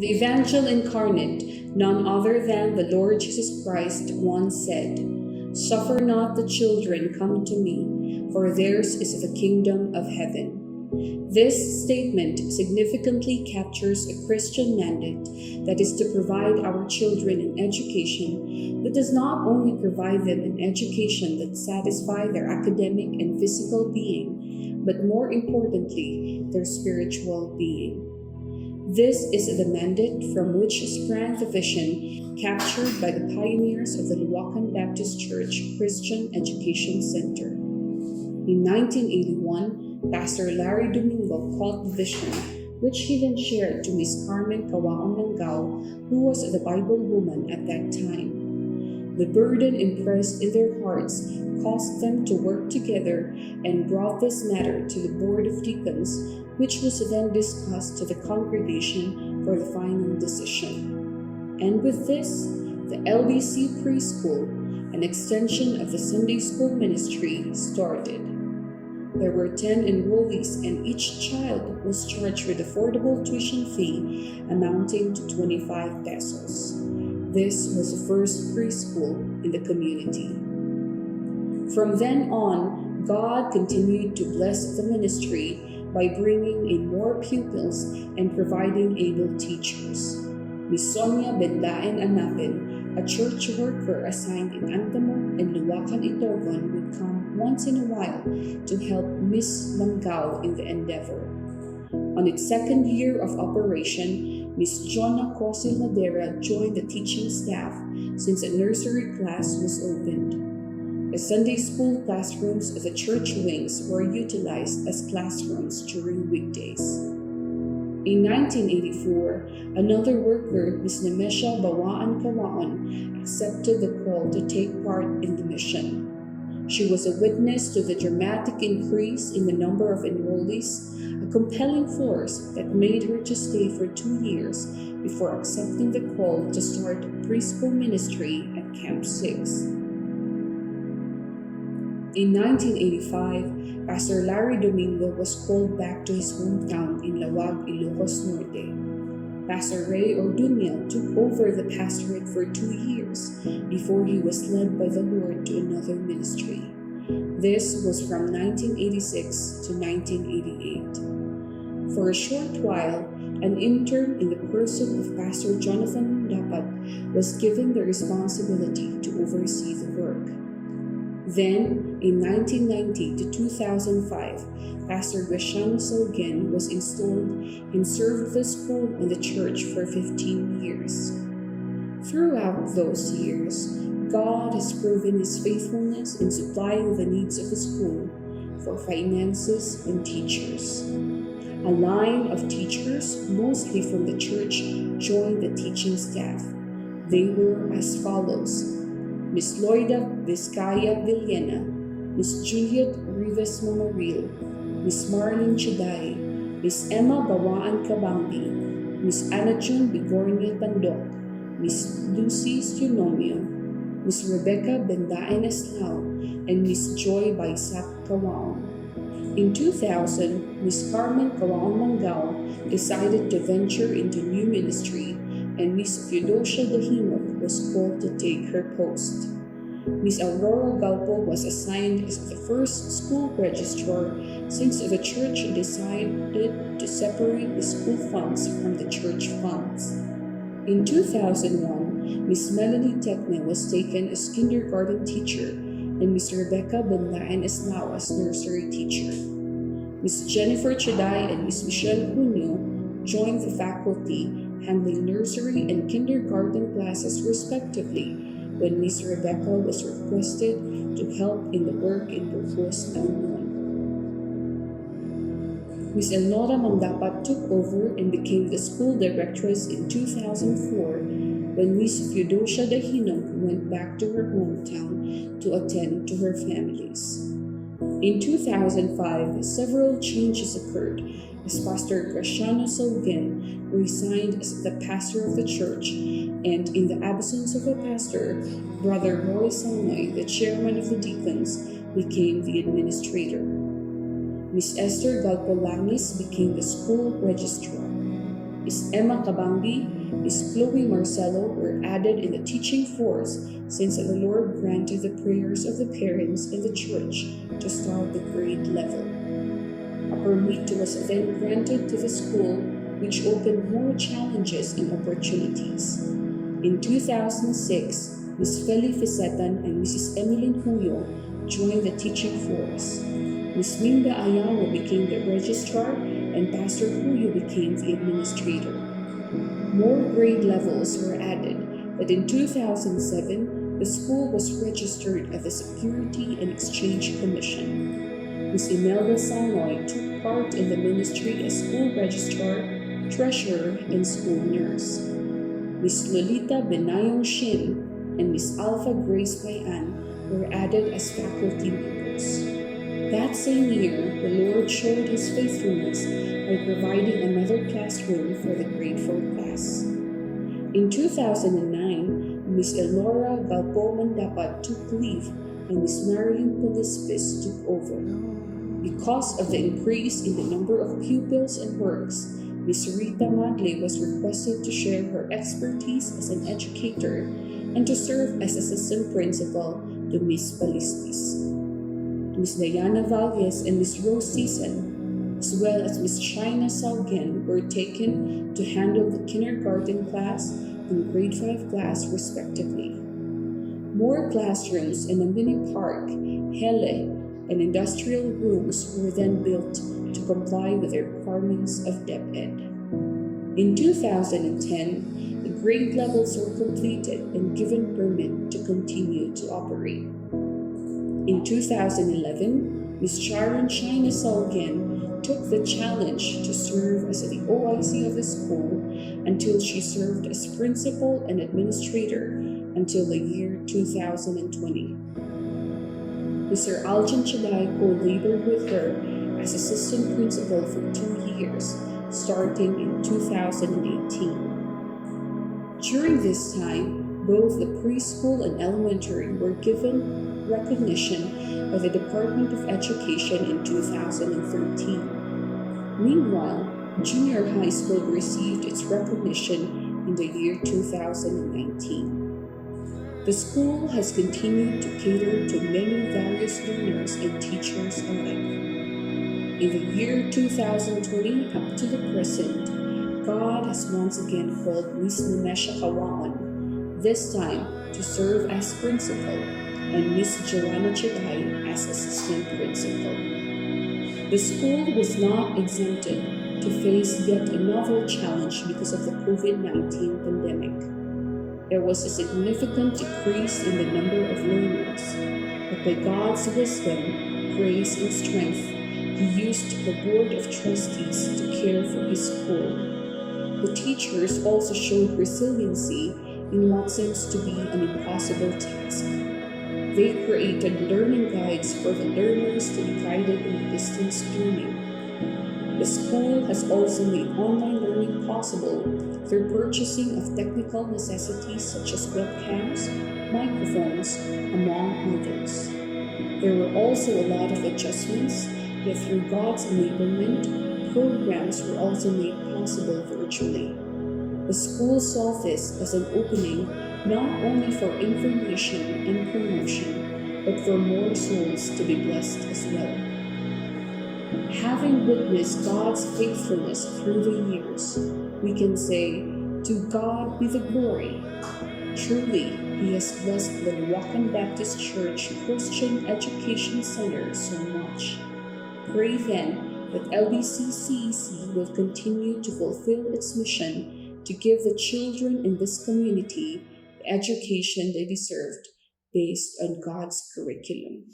The Evangel incarnate, none other than the Lord Jesus Christ, once said, "Suffer not the children come to me, for theirs is the kingdom of heaven." This statement significantly captures a Christian mandate that is to provide our children an education that does not only provide them an education that satisfies their academic and physical being, but more importantly, their spiritual being. This is the mandate from which sprang the vision captured by the pioneers of the Luwakan Baptist Church Christian Education Center. In 1981, Pastor Larry Domingo caught the vision, which he then shared to Miss Carmen Cawaon Langao, who was the Bible woman at that time. The burden impressed in their hearts caused them to work together and brought this matter to the Board of Deacons, which was then discussed to the congregation for the final decision. And with this, the LBC Preschool, an extension of the Sunday School ministry, started. There were 10 enrollees and each child was charged with affordable tuition fee amounting to 25 pesos. This was the first preschool in the community. From then on, God continued to bless the ministry by bringing in more pupils and providing able teachers. Miss Sonia Bendaen Anapin, a church worker assigned in Antamo and Luwakan Itogon, would come once in a while to help Miss Langao in the endeavor. On its second year of operation, Miss Jonna Cosil Madera joined the teaching staff since a nursery class was opened. The Sunday school classrooms of the church wings were utilized as classrooms during weekdays. In 1984, another worker, Ms. Nemesha Bawaan Kawaon, accepted the call to take part in the mission. She was a witness to the dramatic increase in the number of enrollees, a compelling force that made her to stay for 2 years before accepting the call to start preschool ministry at Camp 6. In 1985, Pastor Larry Domingo was called back to his hometown in Lawag, Ilocos Norte. Pastor Ray Orduña took over the pastorate for 2 years before he was led by the Lord to another ministry. This was from 1986 to 1988. For a short while, an intern in the person of Pastor Jonathan Dapat was given the responsibility to oversee the work. Then, in 1990 to 2005, Pastor Graciano Salgen was installed and served the school and the church for 15 years. Throughout those years, God has proven His faithfulness in supplying the needs of the school for finances and teachers. A line of teachers, mostly from the church, joined the teaching staff. They were as follows: Miss Loida Vizcaya Villena, Miss Juliet Rivas Mamaril, Miss Marlene Chiday, Miss Emma Bawaan Kabambi, Miss Anna June Bigornia Tandok, Miss Lucy Sionomio, Miss Rebecca Bendaen Eslao, and Miss Joy Baisap Kawaon. In 2000, Miss Carmen Cawaon Langao decided to venture into new ministry, and Miss Theodosia Dahimov was called to take her post. Miss Aurora Galpo was assigned as the first school registrar since the church decided to separate the school funds from the church funds. In 2001, Miss Melanie Tecne was taken as kindergarten teacher and Miss Rebecca Bendaen Eslao as nursery teacher. Miss Jennifer Chiday and Miss Michelle Junio joined the faculty, handling nursery and kindergarten classes respectively, when Miss Rebecca was requested to help in the work in Burgos, Illinois. Miss Elnora Mandapat took over and became the school directress in 2004 when Miss Theodosia Dahinog went back to her hometown to attend to her families. In 2005, several changes occurred as Pastor Graciano Salgen resigned as the pastor of the church, and in the absence of a pastor, Brother Roy Sanoy, the chairman of the deacons, became the administrator. Miss Esther Galpolangis became the school registrar. Miss Emma Cabambi, Miss Chloe Marcelo were added in the teaching force since the Lord granted the prayers of the parents in the church to start the grade level. A permit was then granted to the school, which opened more challenges and opportunities. In 2006, Miss Feli Fisetan and Mrs. Emmeline Huyo joined the teaching force. Miss Minda Ayala became the registrar and Pastor Huyo became the administrator. More grade levels were added, but in 2007, the school was registered at the Security and Exchange Commission. Miss Imelda Sanoy took part in the ministry as school registrar, treasurer, and school nurse. Miss Lolita Benayong Shin and Miss Alpha Grace Bayan were added as faculty members. That same year, the Lord showed His faithfulness by providing another classroom for the grade 4 class. In 2009, Miss Elora Galpo Mandapat took leave and Miss Marian Polispis took over. Because of the increase in the number of pupils and works, Miss Rita Madle was requested to share her expertise as an educator and to serve as assistant principal to Miss Palistis. Miss Diana Valles and Miss Rose Season, as well as Miss China Salgen, were taken to handle the kindergarten class and grade 5 class respectively. More classrooms in a mini park, hele, and industrial rooms were then built to comply with the requirements of DepEd. In 2010, the grade levels were completed and given permit to continue to operate. In 2011, Ms. Sharon China Salgen took the challenge to serve as the OIC of the school until she served as principal and administrator until the year 2020. Mr. Aljan Chalay co-labored with her as assistant principal for 2 years, starting in 2018. During this time, both the preschool and elementary were given recognition by the Department of Education in 2013. Meanwhile, junior high school received its recognition in the year 2019. The school has continued to cater to many various learners and teachers alike. In the year 2020 up to the present, God has once again called Miss Nemesha Kawaon, this time to serve as principal, and Miss Joanna Chitay as assistant principal. The school was not exempted to face yet another challenge because of the COVID-19 pandemic. There was a significant decrease in the number of learners, but by God's wisdom, grace, and strength, He used the Board of Trustees to care for His school. The teachers also showed resiliency in what seems to be an impossible task. They created learning guides for the learners to be guided in distance learning. The school has also made online learning possible through purchasing of technical necessities such as webcams, microphones, among others. There were also a lot of adjustments, yet through God's enablement, programs were also made possible virtually. The school saw this as an opening not only for information and promotion, but for more souls to be blessed as well. Having witnessed God's faithfulness through the years, we can say, to God be the glory. Truly, He has blessed the Luwakan Baptist Church Christian Education Center so much. Pray then that LBC CEC will continue to fulfill its mission to give the children in this community the education they deserved based on God's curriculum.